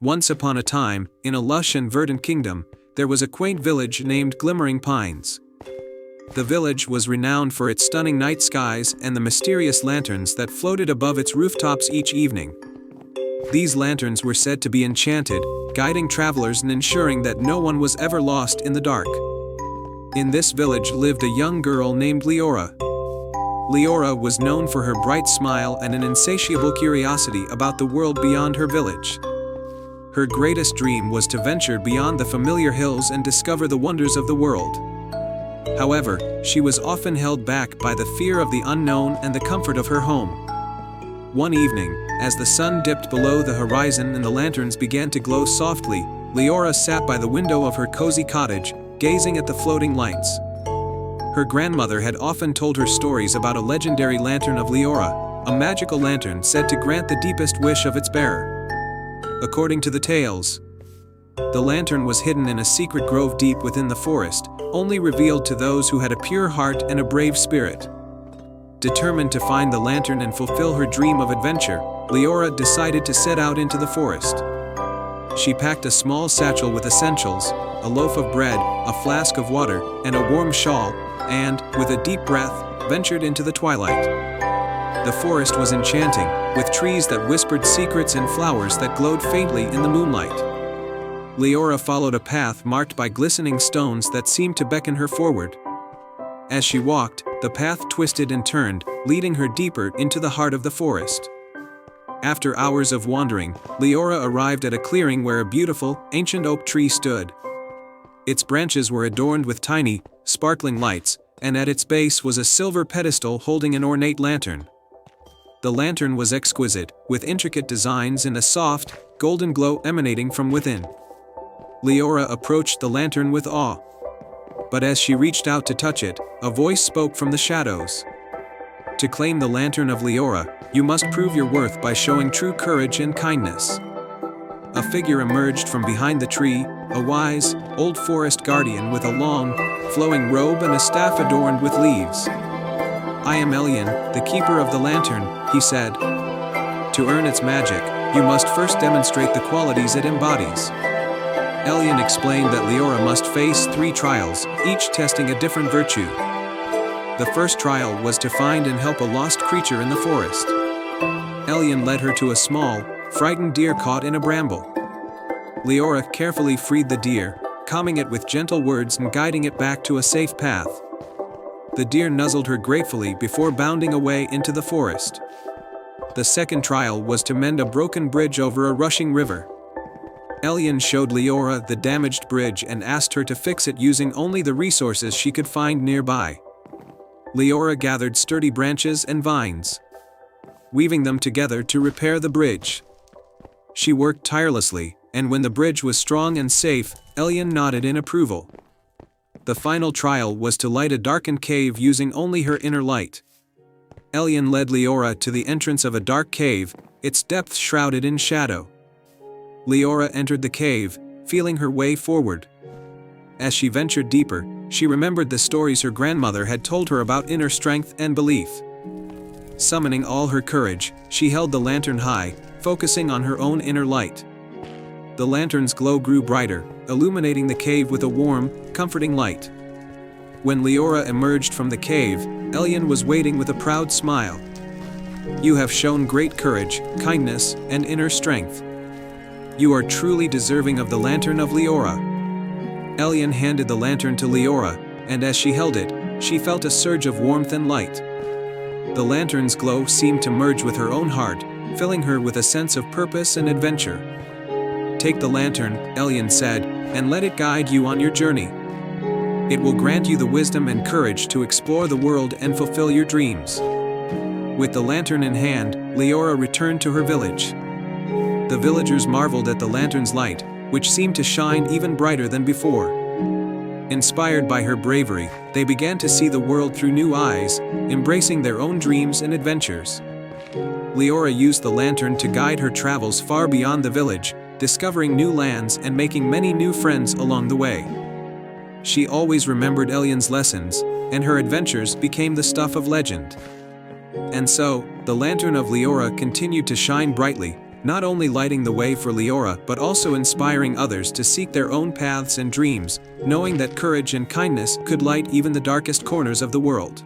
Once upon a time, in a lush and verdant kingdom, there was a quaint village named Glimmering Pines. The village was renowned for its stunning night skies and the mysterious lanterns that floated above its rooftops each evening. These lanterns were said to be enchanted, guiding travelers and ensuring that no one was ever lost in the dark. In this village lived a young girl named Leora. Leora was known for her bright smile and an insatiable curiosity about the world beyond her village. Her greatest dream was to venture beyond the familiar hills and discover the wonders of the world. However, she was often held back by the fear of the unknown and the comfort of her home. One evening, as the sun dipped below the horizon and the lanterns began to glow softly, Leora sat by the window of her cozy cottage, gazing at the floating lights. Her grandmother had often told her stories about a legendary lantern of Leora, a magical lantern said to grant the deepest wish of its bearer. According to the tales, the lantern was hidden in a secret grove deep within the forest, only revealed to those who had a pure heart and a brave spirit. Determined to find the lantern and fulfill her dream of adventure, Leora decided to set out into the forest. She packed a small satchel with essentials, a loaf of bread, a flask of water, and a warm shawl, and, with a deep breath, ventured into the twilight. The forest was enchanting, with trees that whispered secrets and flowers that glowed faintly in the moonlight. Leora followed a path marked by glistening stones that seemed to beckon her forward. As she walked, the path twisted and turned, leading her deeper into the heart of the forest. After hours of wandering, Leora arrived at a clearing where a beautiful, ancient oak tree stood. Its branches were adorned with tiny, sparkling lights, and at its base was a silver pedestal holding an ornate lantern. The lantern was exquisite, with intricate designs and a soft, golden glow emanating from within. Leora approached the lantern with awe. But as she reached out to touch it, a voice spoke from the shadows. To claim the lantern of Leora, you must prove your worth by showing true courage and kindness. A figure emerged from behind the tree, a wise, old forest guardian with a long, flowing robe and a staff adorned with leaves. "I am Elian, the keeper of the lantern," he said. "To earn its magic, you must first demonstrate the qualities it embodies." Elian explained that Leora must face 3 trials, each testing a different virtue. The first trial was to find and help a lost creature in the forest. Elian led her to a small, frightened deer caught in a bramble. Leora carefully freed the deer, calming it with gentle words and guiding it back to a safe path. The deer nuzzled her gratefully before bounding away into the forest. The second trial was to mend a broken bridge over a rushing river. Elian showed Leora the damaged bridge and asked her to fix it using only the resources she could find nearby. Leora gathered sturdy branches and vines, weaving them together to repair the bridge. She worked tirelessly, and when the bridge was strong and safe, Elian nodded in approval. The final trial was to light a darkened cave using only her inner light. Elian led Leora to the entrance of a dark cave, its depths shrouded in shadow. Leora entered the cave, feeling her way forward. As she ventured deeper, she remembered the stories her grandmother had told her about inner strength and belief. Summoning all her courage, she held the lantern high, focusing on her own inner light. The lantern's glow grew brighter, illuminating the cave with a warm, comforting light. When Leora emerged from the cave, Elian was waiting with a proud smile. "You have shown great courage, kindness, and inner strength. You are truly deserving of the lantern of Leora." Elian handed the lantern to Leora, and as she held it, she felt a surge of warmth and light. The lantern's glow seemed to merge with her own heart, filling her with a sense of purpose and adventure. "Take the lantern," Elian said, "and let it guide you on your journey. It will grant you the wisdom and courage to explore the world and fulfill your dreams." With the lantern in hand, Leora returned to her village. The villagers marveled at the lantern's light, which seemed to shine even brighter than before. Inspired by her bravery, they began to see the world through new eyes, embracing their own dreams and adventures. Leora used the lantern to guide her travels far beyond the village, discovering new lands and making many new friends along the way. She always remembered Elian's lessons, and her adventures became the stuff of legend. And so, the lantern of Leora continued to shine brightly, not only lighting the way for Leora but also inspiring others to seek their own paths and dreams, knowing that courage and kindness could light even the darkest corners of the world.